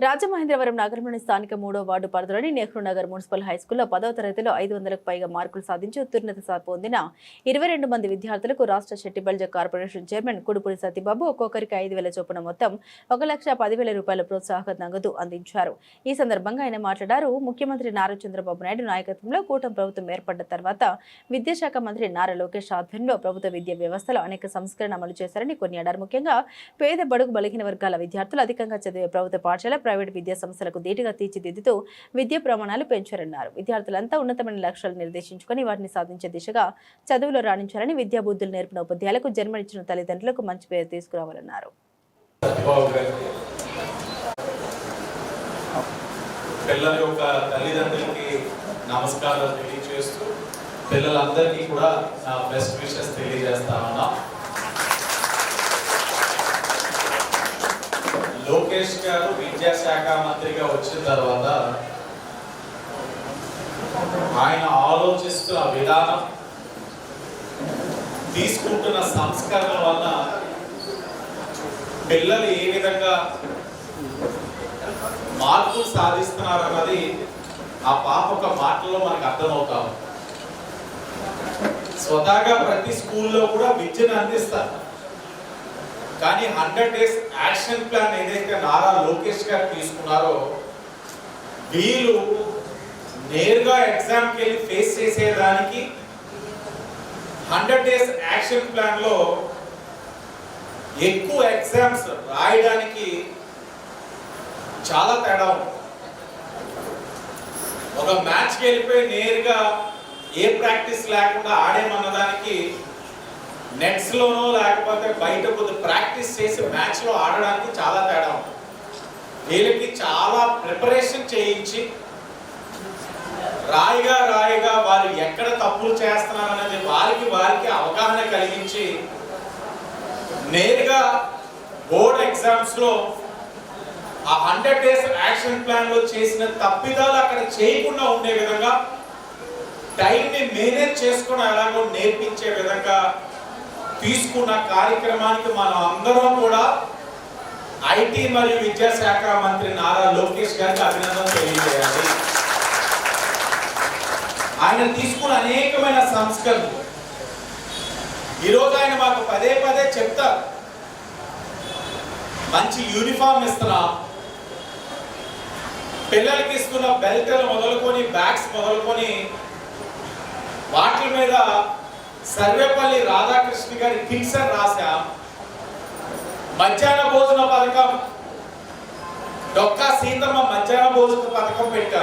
రాజమహేంద్రవరం నగరంలోని స్థానిక 3వ వార్డు పరిధిలోని నెహ్రూ నగర్ మున్సిపల్ హైస్కూల్లో 10వ తరగతిలో 500కు పైగా మార్కులు సాధించి ఉత్తీర్ణత పొందిన 22 మంది విద్యార్థులకు రాష్ట్ర షెట్టిబల్జ కార్పొరేషన్ చైర్మన్ కుడుపూడి సత్యబాబు ఒక్కొక్కరికి 5,000 చొప్పున మొత్తం 1,10,000 రూపాయల ప్రోత్సాహక నగదు అందించారు. ఈ సందర్భంగా ఆయన మాట్లాడారు. ముఖ్యమంత్రి నారా చంద్రబాబు నాయుడు నాయకత్వంలో కూటమి ప్రభుత్వం ఏర్పడ్డ తర్వాత విద్యాశాఖ మంత్రి నారా లోకేష్ ఆధ్వర్యంలో ప్రభుత్వ విద్యా వ్యవస్థలో అనేక సంస్కరణ అమలు చేశారని కొనియాడారు. ముఖ్యంగా పేద బడుగు బలహీన వర్గాల విద్యార్థులు అధికంగా చదివే ప్రభుత్వ పాఠశాల ప్రైవేట్ విద్యా సంస్థలకు ధీటుగా తీర్చిదిద్దుతూ విద్యా ప్రమాణాలు పెంచారన్నారు. విద్యార్థులంతా ఉన్నతమైన లక్ష్యాలు నిర్దేశించుకుని వాటిని సాధించే దిశగా చదువులో రాణించాలని విద్యా బుద్ధులు నేర్పిన ఉపాధ్యాయులకు జన్మనిచ్చిన తల్లిదండ్రులకు మంచి పేరు తీసుకురావాలన్నారు. పిల్లల యొక్క తల్లిదండ్రులకి నమస్కారాలు తెలియజేస్తూ పిల్లలందరికీ కూడా నా బెస్ట్ విషెస్ తెలియజేస్తామన్నా. లోకేష్ గారు విద్యాశాఖ మంత్రిగా వచ్చిన తర్వాత ఆయన ఆలోచిస్తున్న విధానం, తీసుకుంటున్న సంస్కరణ వల్ల పిల్లలు ఏ విధంగా మార్పులు సాధిస్తున్నారన్నది ఆ పాప ఒక మాటలో మనకు అర్థమవుతాము. స్వతహాగా ప్రతి స్కూల్లో కూడా విద్యను అందిస్తారు. కానీ 100 days యాక్షన్ ప్లాన్ ఏదైతే నారా లోకేష్ గారు తీసుకున్నారో వీళ్ళు నేరుగా ఎగ్జామ్కి వెళ్ళి ఫేస్ చేసేదానికి 100 days యాక్షన్ ప్లాన్ లో ఎక్కువ ఎగ్జామ్స్ రాయడానికి చాలా తేడా ఉంది. ఒక మ్యాచ్కి వెళ్ళిపోయి నేరుగా ఏ ప్రాక్టీస్ లేకుండా ఆడేమన్నదానికి నెట్స్ లోనో లేకపోతే బయట కొద్ది ప్రాక్టీస్ చేసి మ్యాచ్ లో ఆడడానికి చాలా తేడా ఉంది. వీళ్ళకి చాలా ప్రిపరేషన్ చేయించి రాయిగా వారు ఎక్కడ తప్పులు చేస్తున్నారనేది వారికి అవగాహన కలిగించి నేరుగా బోర్డ్ ఎగ్జామ్స్ లో ఆ 100 days యాక్షన్ ప్లాన్ లో చేసిన తప్పిదాలు అక్కడ చేయకుండా ఉండే విధంగా టైంని మేనేజ్ చేసుకుని ఎలాగో నేర్పించే విధంగా తీసుకున్న కార్యక్రమానికి మనం అందరం కూడా ఐటీ మరియు విద్యాశాఖ మంత్రి నారా లోకేష్ గారికి అభినందన తెలియజేయాలి. ఆయన తీసుకున్న అనేకమైన సంస్కరణలు ఈరోజు ఆయన మాకు పదే చెప్తారు. మంచి యూనిఫామ్ ఇస్తున్నాం, పిల్లలకి ఇస్తున్న బెల్ట్లు మొదలుకొని బ్యాగ్స్ మొదలుకొని వాటి మీద సర్వేపల్లి రాధాకృష్ణ గారి కిట్స్ అని రాశాం. మధ్యాహ్న భోజన పథకం డొక్కా సీతమ్మ మధ్యాహ్న భోజన పథకం పెట్టా.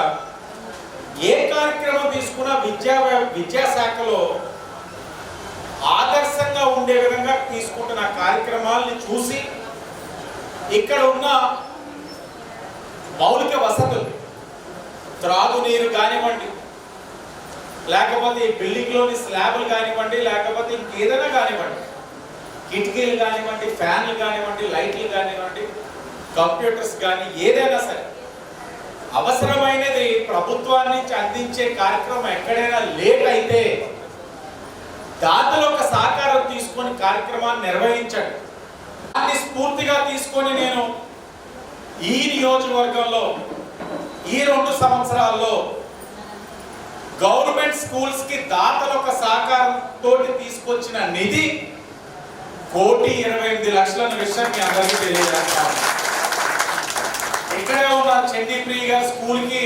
ఏ కార్యక్రమం తీసుకున్నా విద్యాశాఖలో ఆదర్శంగా ఉండే విధంగా తీసుకుంటున్న కార్యక్రమాలని చూసి ఇక్కడ ఉన్న మౌలిక వసతులు, త్రాగునీరు కానివ్వండి, లేకపోతే ఈ బిల్డింగ్ లోని స్లాబ్లు కానివ్వండి, లేకపోతే ఇంకేదైనా కానివ్వండి, కిటికీలు కానివ్వండి, ఫ్యాన్లు కానివ్వండి, లైట్లు కానివ్వండి, కంప్యూటర్స్ కానీ ఏదైనా సరే అవసరమైనది ప్రభుత్వాన్ని అందించే కార్యక్రమం ఎక్కడైనా లేట్ అయితే దాంట్లో ఒక సహకారం తీసుకొని కార్యక్రమాన్ని నిర్వహించండి. దాన్ని స్ఫూర్తిగా తీసుకొని నేను ఈ నియోజకవర్గంలో ఈ 2 సంవత్సరాల్లో గవర్నమెంట్ స్కూల్స్ కి దాతల ఒక సహకారంతో తీసుకొచ్చిన నిధి 1,28,00,000 విషయం మీ అందరికీ తెలియజేస్తాను. ఇక్కడే ఉన్న చండీప్రియ గారి స్కూల్ కి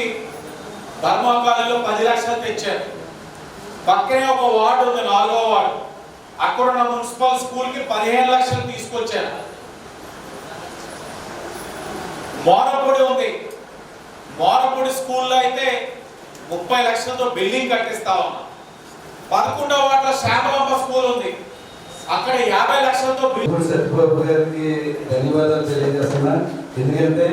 ధర్మకాలంలో 10 లక్షలు తెచ్చారు. పక్కనే ఒక వార్డు ఉంది, 4వ వార్డు, అక్కడ ఉన్న మున్సిపల్ స్కూల్ కి 15 లక్షలు తీసుకొచ్చారు. మోరపూడి ఉంది, మోరపూడి స్కూల్లో అయితే 30 లక్షలతో బిల్డింగ్ కట్టిస్తా ఉన్నాం. 11వ వార్డులో శ్యామలమ్మ స్కూల్ ఉంది, అక్కడ 50 లక్షలతో సత్యబాబు గారికి ధన్యవాదాలు తెలియజేస్తున్నా. ఎందుకంటే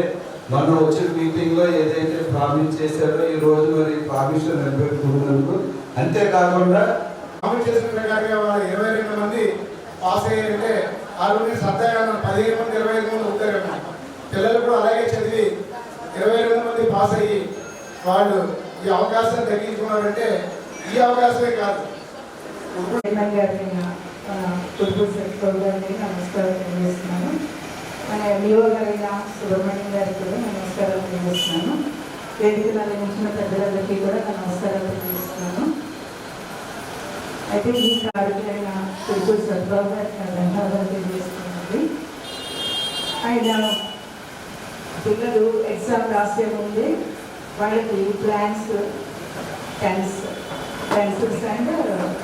మనం వచ్చిన మీటింగ్ లో ఏదైతే ప్రామిస్ చేశారో ఈ రోజు మరి ప్రామిస్ నిలబెట్టుకున్నందుకు, అంతేకాకుండా ప్రామిస్ చేసిన ప్రకారంగా 22 మంది పాస్ అయ్యారంటే ఆ రోజు సర్దాగా 15 మంది 25 మంది ఉంటారన్నమాట. పిల్లలు కూడా అలాగే చదివి 22 మంది పాస్ అయ్యి వాళ్ళు ఈ అవకాశాన్ని తగ్గించుకున్నారంటే ఈ అవకాశమే కాదు. నమస్కారం తెలియజేస్తున్నాను. మన ఎంఈఓ గారైన సుబ్రహ్మణ్యం గారికి కూడా నమస్కారం తెలియజేస్తున్నాను. వేదికలు అందించిన పెద్దలందరికీ కూడా నా నమస్కారాలు తెలియజేస్తున్నాను. అయితే ఈ కార్యక్రమ తెలుగు సద్భావ ధన్యవాదాలు తెలియజేస్తున్నానండి. ఆయన పిల్లలు ఎగ్జామ్ రాసే ముందే వాళ్ళకి ప్లాన్స్, పెన్సిల్స్ అండ్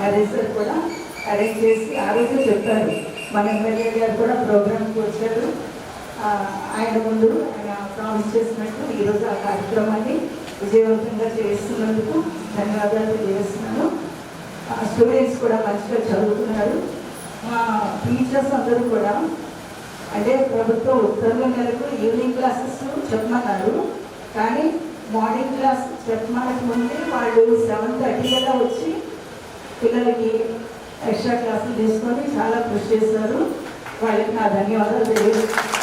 ఎరేజర్ కూడా అరేంజ్ చేసి ఆ రోజు చెప్పారు. మన ఎమ్మెల్యే గారు కూడా ప్రోగ్రామ్కి వచ్చారు. ఆయన ముందు ఆయన ప్రామిస్ చేసినట్టు ఈరోజు ఆ కార్యక్రమాన్ని విజయవంతంగా చేస్తున్నందుకు ధన్యవాదాలు తెలియజేస్తున్నాను. స్టూడెంట్స్ కూడా మంచిగా చదువుతున్నారు. మా టీచర్స్ అందరూ కూడా అంటే ప్రభుత్వ ఉత్తర్వుల మేరకు ఈవినింగ్ క్లాసెస్ చెప్పమన్నారు. కానీ మార్నింగ్ క్లాస్ చెప్పడానికి ముందే వాళ్ళు 7:30 వచ్చి పిల్లలకి ఎక్స్ట్రా క్లాసులు తీసుకొని చాలా కృషి చేశారు. వాళ్ళకి నా ధన్యవాదాలు తెలియజేస్తున్నాను.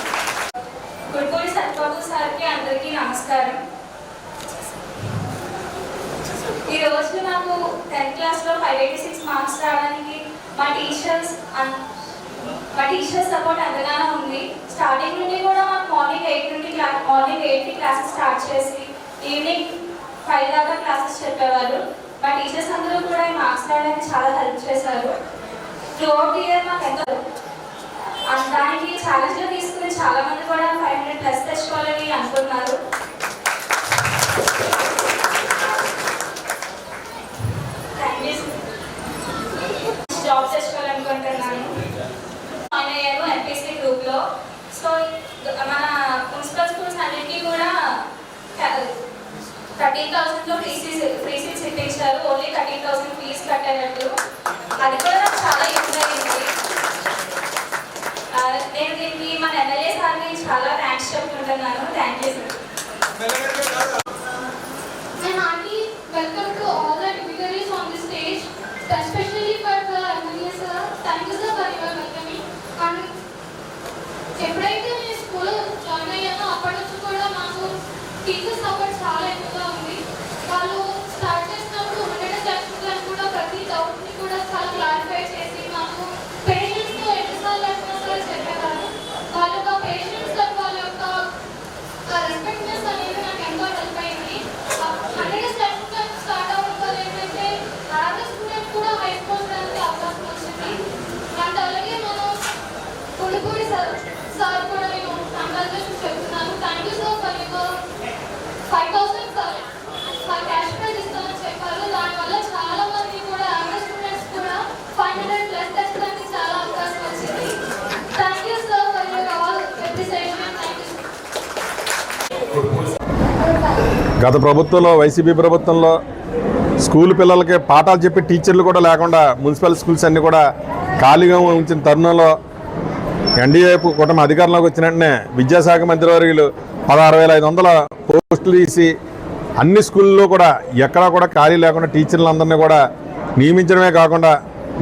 గుడిపూడి సత్యబాబు సార్కి అందరికీ నమస్కారం. ఈ రోజు నాకు 10th క్లాస్లో 586 మార్క్స్ రావడానికి మా టీచర్స్ సపోర్ట్ ఎంతగానో ఉంది. స్టార్టింగ్ నుండి కూడా మాకు మార్నింగ్ 8కి క్లాసెస్ స్టార్ట్ చేసి ఈవినింగ్ 5 దాకా క్లాసెస్ చెప్పేవారు. మా టీచర్స్ అందరూ కూడా ఈ మార్క్స్ రావడానికి చాలా హెల్ప్ చేశారు. త్రూఅవుట్ ఇయర్ మాకు ఎంతో దానికి ఛాలెంజ్గా తీసుకుని చాలా మంది కూడా 500+ తెచ్చుకోవాలని అనుకున్నారు. జాబ్ తెచ్చుకోవాలనుకుంటున్నాను. జాయిన్ అయ్యాను ఎంపీసీ గ్రూప్లో. సో మన మున్సిపల్ స్కూల్స్ అన్నింటినీ కూడా 13,000లో ఫ్రీ సీట్స్ ఇప్పించారు. ఓన్లీ 13,000 ఫీజు కట్టేటట్టు. అది కూడా నాకు చాలా యూజ్ అయ్యింది. నేను దీనికి మన ఎమ్మెల్యే సార్ని చాలా థ్యాంక్స్ చెప్పుకుంటున్నాను. Thank you sir. Welcome to all the dignitaries on the stage, especially for the MLA sir. Thank you sir for your welcoming. And ఎప్పుడైతే నేను స్కూల్ జాయిన్ అయ్యానో అప్పటి నుంచి కూడా నాకు టీచర్స్ సపోర్ట్ చాలా ఎక్కువగా ఉంది. వాళ్ళు స్టార్ట్ చేసినప్పుడు ఉండేటప్పుడు కూడా ప్రతి డౌట్ని కూడా చాలా క్లారిఫై చేసి మాకు పేషెంట్స్తో ఎన్నిసార్లు అయినా సరే చెప్పేవారు. వాళ్ళ యొక్క పేషెంట్స్ వాళ్ళ యొక్క రెస్పెక్ట్నెస్ అనేది నాకు ఎంతో హెల్ప్ అయింది. 100 స్టెప్స్ స్టార్ట్ అవ్వడం ఏంటంటే యావరేజ్ స్టూడెంట్ కూడా హై స్కూల్ వెళ్ళడానికి అవకాశం వచ్చింది. అండ్ అలాగే మనం గుడిపూడి సార్ కూడా నేను కంగ్రాచులేషన్స్ చెప్తున్నాను. Thank you sir for your 5,000 cash prize ఇస్తామని చెప్పారు. దానివల్ల చాలా మంది కూడా యావరేజ్ స్టూడెంట్స్ కూడా 500+ తెచ్చడానికి చాలా అవకాశం వచ్చింది. Thank you sir for your all appreciation. Thank you. గత ప్రభుత్వంలో వైసీపీ ప్రభుత్వంలో స్కూల్ పిల్లలకి పాఠాలు చెప్పి టీచర్లు కూడా లేకుండా మున్సిపల్ స్కూల్స్ అన్నీ కూడా ఖాళీగా ఉంచిన తరుణంలో ఎన్డీఏ కూటమి అధికారంలోకి వచ్చిన వెంటనే విద్యాశాఖ మంత్రివర్యులు 16,500 పోస్టులు తీసి అన్ని స్కూల్లో కూడా ఎక్కడా కూడా ఖాళీ లేకుండా టీచర్లందరినీ కూడా నియమించడమే కాకుండా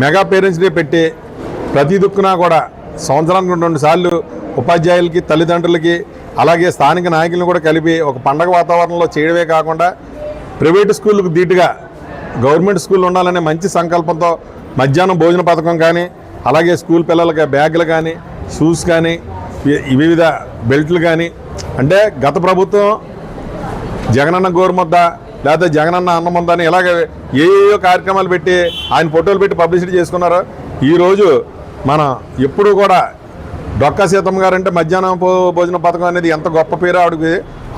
మెగా పేరెంట్స్ డే పెట్టి ప్రతి దిక్కున కూడా సంవత్సరానికి 2 సార్లు ఉపాధ్యాయులకి, తల్లిదండ్రులకి, అలాగే స్థానిక నాయకులను కూడా కలిపి ఒక పండగ వాతావరణంలో చేయడమే కాకుండా ప్రైవేటు స్కూళ్ళకు ధీటుగా గవర్నమెంట్ స్కూల్ ఉండాలనే మంచి సంకల్పంతో మధ్యాహ్నం భోజన పథకం కానీ, అలాగే స్కూల్ పిల్లలకి బ్యాగులు కానీ, షూస్ కానీ, వివిధ బెల్ట్లు కానీ, అంటే గత ప్రభుత్వం జగనన్న గోరుముద్ద లేకపోతే జగనన్న అన్నముద్ద అని ఇలాగ ఏయో కార్యక్రమాలు పెట్టి ఆయన ఫోటోలు పెట్టి పబ్లిసిటీ చేసుకున్నారో ఈరోజు మనం ఎప్పుడూ కూడా డొక్కా సీతమ్మ గారు అంటే మధ్యాహ్నం భోజన పథకం అనేది ఎంత గొప్ప పేరు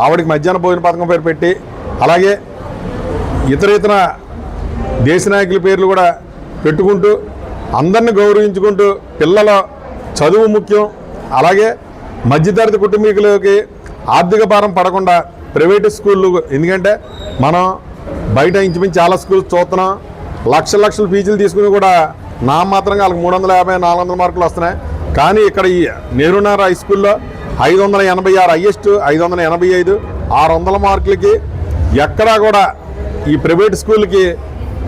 ఆవిడకి మధ్యాహ్న భోజన పథకం పేరు పెట్టి, అలాగే ఇతర దేశ నాయకుల పేర్లు కూడా పెట్టుకుంటూ అందరిని గౌరవించుకుంటూ పిల్లల చదువు ముఖ్యం, అలాగే మధ్యతరగతి కుటుంబీకులకి ఆర్థిక భారం పడకుండా ప్రైవేటు స్కూళ్ళు, ఎందుకంటే మనం బయట ఇంచుమించి చాలా స్కూల్స్ చూస్తున్నాం, లక్షల ఫీజులు తీసుకుని కూడా నామాత్రంగా వాళ్ళకి 350, 400 మార్కులు వస్తున్నాయి. కానీ ఇక్కడ ఈ నెహ్రూనగర్ హై స్కూల్లో 586 హైయెస్ట్, 585, 600 మార్కులకి ఎక్కడా కూడా ఈ ప్రైవేట్ స్కూల్కి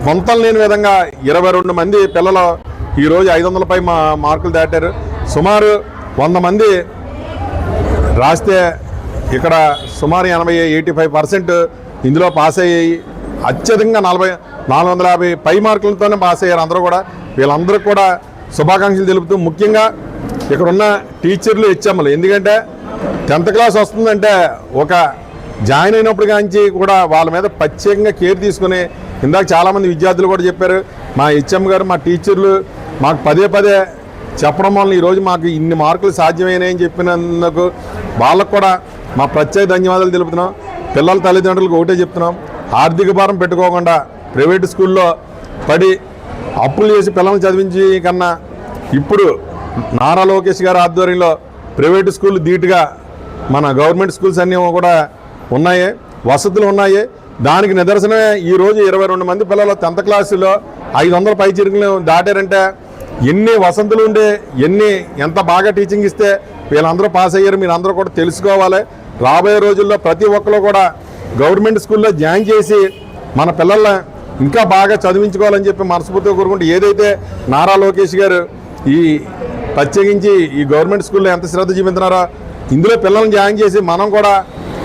కొంతలు లేని విధంగా 22 మంది పిల్లలు ఈరోజు 500 పై మార్కులు దాటారు. సుమారు 100 మంది రాస్తే ఇక్కడ సుమారు 85% ఇందులో పాస్ అయ్యాయి. అత్యధికంగా 450 పై మార్కులతోనే పాస్ అయ్యారు అందరూ కూడా. వీళ్ళందరికీ కూడా శుభాకాంక్షలు తెలుపుతూ, ముఖ్యంగా ఇక్కడ ఉన్న టీచర్లు, హెచ్ఎంలు, ఎందుకంటే 10th క్లాస్ వస్తుందంటే ఒక జాయిన్ అయినప్పుడు కాంచి కూడా వాళ్ళ మీద ప్రత్యేకంగా కేర్ తీసుకుని, ఇందాక చాలామంది విద్యార్థులు కూడా చెప్పారు, మా హెచ్ఎం గారు మా టీచర్లు మాకు పదే పదే చెప్పడం వల్ల ఈరోజు మాకు ఇన్ని మార్కులు సాధ్యమైనాయని చెప్పినందుకు వాళ్ళకు కూడా మా ప్రత్యేక ధన్యవాదాలు తెలుపుతున్నాం. పిల్లల తల్లిదండ్రులకు ఒకటే చెప్తున్నాం, ఆర్థిక భారం పెట్టుకోకుండా ప్రైవేట్ స్కూల్లో పడి అప్పులు చేసి పిల్లల్ని చదివించి కన్నా ఇప్పుడు నారా లోకేష్ గారి ఆధ్వర్యంలో ప్రైవేటు స్కూళ్ళు ధీటుగా మన గవర్నమెంట్ స్కూల్స్ అన్నీ కూడా ఉన్నాయి, వసతులు ఉన్నాయి. దానికి నిదర్శనమే ఈరోజు 22 మంది పిల్లలు 10th క్లాసులో 500 పై చిరుకులు దాటారంటే ఎన్ని వసతులు ఉండే ఎంత బాగా టీచింగ్ ఇస్తే వీళ్ళందరూ పాస్ అయ్యారు మీరు అందరూ కూడా తెలుసుకోవాలి. రాబోయే రోజుల్లో ప్రతి ఒక్కరు కూడా గవర్నమెంట్ స్కూల్లో జాయిన్ చేసి మన పిల్లల్ని ఇంకా బాగా చదివించుకోవాలని చెప్పి మనస్ఫూర్తిగా కోరుకుంటూ, ఏదైతే నారా లోకేష్ గారు ఈ ప్రత్యేకించి ఈ గవర్నమెంట్ స్కూల్లో ఎంత శ్రద్ధ చూపించినారో ఇందులో పిల్లల్ని జాయిన్ చేసి మనం కూడా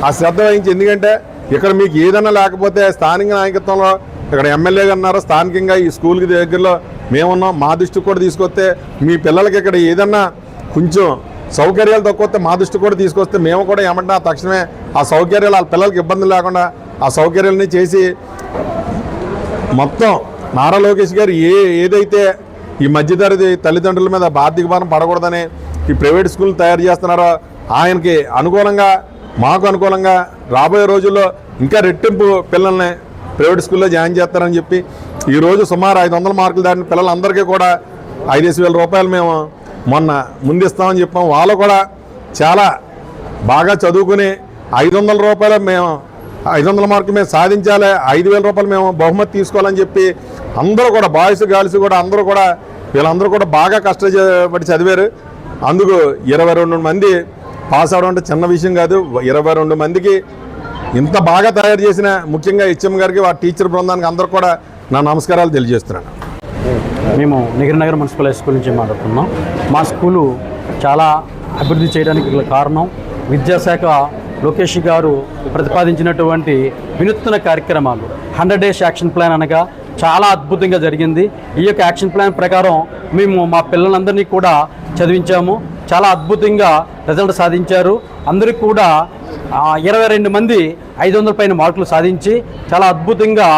ఆ శ్రద్ధ వహించి, ఎందుకంటే ఇక్కడ మీకు ఏదైనా లేకపోతే స్థానిక నాయకత్వంలో ఇక్కడ ఎమ్మెల్యే అన్నారో స్థానికంగా ఈ స్కూల్కి దగ్గరలో మేమున్నాం, మా దృష్టికి కూడా తీసుకొస్తే మీ పిల్లలకి ఇక్కడ ఏదన్నా కొంచెం సౌకర్యాలు తక్కువస్తే మా దృష్టికి కూడా తీసుకొస్తే మేము కూడా ఏమంటున్నా తక్షణమే ఆ సౌకర్యాలు వాళ్ళ పిల్లలకి ఇబ్బంది లేకుండా ఆ సౌకర్యాలని చేసి మొత్తం నారా లోకేష్ గారు ఏదైతే ఈ మధ్యతరగతి తల్లిదండ్రుల మీద ఆర్థిక భారం పడకూడదని ఈ ప్రైవేట్ స్కూల్ తయారు చేస్తున్నారో ఆయనకి అనుకూలంగా మాకు అనుకూలంగా రాబోయే రోజుల్లో ఇంకా రెట్టింపు పిల్లల్ని ప్రైవేట్ స్కూల్లో జాయిన్ చేస్తారని చెప్పి ఈరోజు సుమారు 500 మార్కులు దాటిన పిల్లలందరికీ కూడా 5,000 రూపాయలు మేము మొన్న ముందిస్తామని చెప్పాం. వాళ్ళు కూడా చాలా బాగా చదువుకుని 500 రూపాయలు మేము 500 మార్కులు మేము సాధించాలి, 5,000 రూపాయలు మేము బహుమతి తీసుకోవాలని చెప్పి అందరూ కూడా బాయ్స్ గర్ల్స్ కూడా అందరూ కూడా వీళ్ళందరూ కూడా బాగా కష్టపడి చదివారు. అందుకు 22 మంది పాస్ అవడం అంటే చిన్న విషయం కాదు. 22 మందికి ఇంత బాగా తయారు చేసిన ముఖ్యంగా హెచ్ఎం గారికి ఆ టీచర్ బృందానికి అందరూ కూడా నా నమస్కారాలు తెలియజేస్తున్నాను. మేము నగర్ మున్సిపల్ హై స్కూల్ నుంచి మాట్లాడుతున్నాం. మా స్కూలు చాలా అభివృద్ధి చేయడానికి గల కారణం విద్యాశాఖ లోకేష్ గారు ప్రతిపాదించినటువంటి వినూత్న కార్యక్రమాలు. 100 డేస్ యాక్షన్ ప్లాన్ అనగా చాలా అద్భుతంగా జరిగింది. ఈ యొక్క యాక్షన్ ప్లాన్ ప్రకారం మేము మా పిల్లలందరినీ కూడా చదివించాము. చాలా అద్భుతంగా రిజల్ట్ సాధించారు. అందరికీ కూడా 22 మంది 500 పైన మార్కులు సాధించి చాలా అద్భుతంగా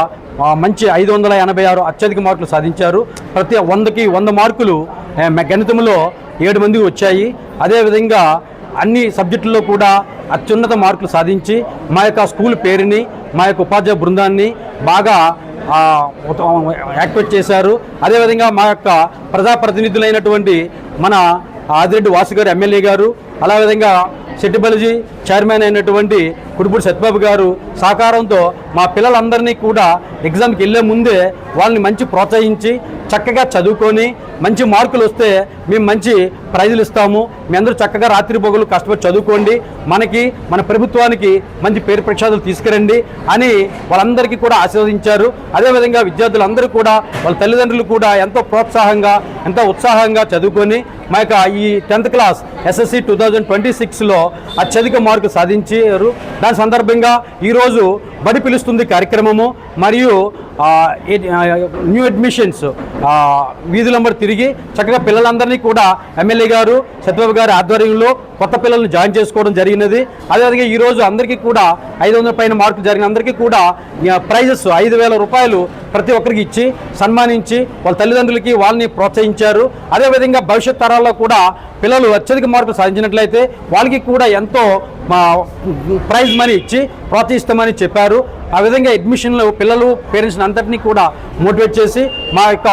మంచి 586 అత్యధిక మార్కులు సాధించారు. ప్రతి 100కి 100 మార్కులు గణితంలో 7 మందికి వచ్చాయి. అదేవిధంగా అన్ని సబ్జెక్టుల్లో కూడా అత్యున్నత మార్కులు సాధించి మా యొక్క స్కూల్ పేరుని మా యొక్క ఉపాధ్యాయ బృందాన్ని బాగా యాక్టివేట్ చేశారు. అదేవిధంగా మా యొక్క ప్రజాప్రతినిధులైనటువంటి మన ఆదిరెడ్డి వాసు గారు ఎమ్మెల్యే గారు, అలావిధంగా సెట్టిబల్జీ చైర్మన్ అయినటువంటి కుడుపూడి సత్యబాబు గారు సహకారంతో మా పిల్లలందరినీ కూడా ఎగ్జామ్కి వెళ్ళే ముందే వాళ్ళని మంచి ప్రోత్సహించి చక్కగా చదువుకొని మంచి మార్కులు వస్తే మేము మంచి ప్రైజులు ఇస్తాము, మీ అందరూ చక్కగా రాత్రి పగలు కష్టపడి చదువుకోండి, మన ప్రభుత్వానికి మంచి పేరు ప్రఖ్యాతులు తీసుకురండి అని వాళ్ళందరికీ కూడా ఆశీర్వదించారు. అదేవిధంగా విద్యార్థులందరూ కూడా వాళ్ళ తల్లిదండ్రులు కూడా ఎంతో ప్రోత్సాహంగా ఎంతో ఉత్సాహంగా చదువుకొని మా యొక్క ఈ 10th క్లాస్ SSC 2026లో అత్యధిక మార్కు సాధించారు. దాని సందర్భంగా ఈరోజు బడి పిలుస్తుంది కార్యక్రమము మరియు న్యూ అడ్మిషన్స్ వీధులంబడి తిరిగి చక్కగా పిల్లలందరినీ కూడా ఎమ్మెల్యే గారు సత్యబాబు గారి ఆధ్వర్యంలో కొత్త పిల్లల్ని జాయిన్ చేసుకోవడం జరిగినది. అదేవిధంగా ఈరోజు అందరికీ కూడా 500 పైన మార్కులు జరిగిన అందరికీ కూడా ప్రైజెస్ 5,000 రూపాయలు ప్రతి ఒక్కరికి ఇచ్చి సన్మానించి వాళ్ళ తల్లిదండ్రులకి వాళ్ళని ప్రోత్సహించారు. అదేవిధంగా భవిష్యత్ తరాల్లో కూడా పిల్లలు అత్యధిక మార్కులు సాధించినట్లయితే వాళ్ళకి కూడా ఎంతో ప్రైజ్ మనీ ఇచ్చి ప్రోత్సహిస్తామని చెప్పారు. ఆ విధంగా అడ్మిషన్లు పిల్లలు పేరెంట్స్ని అంతటినీ కూడా మోటివేట్ చేసి మా యొక్క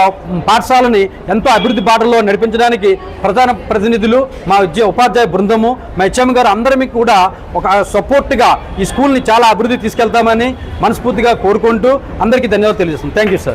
పాఠశాలని ఎంతో అభివృద్ధి బాటలో నడిపించడానికి ప్రధాన ప్రతినిధులు మా ఉపాధ్యాయ బృందము మా హెచ్ఎం గారు అందరికీ కూడా ఒక సపోర్ట్గా ఈ స్కూల్ని చాలా అభివృద్ధి తీసుకెళ్తామని మనస్ఫూర్తిగా కోరుకుంటూ అందరికీ ధన్యవాదాలు తెలియజేస్తున్నాను. Thank you sir.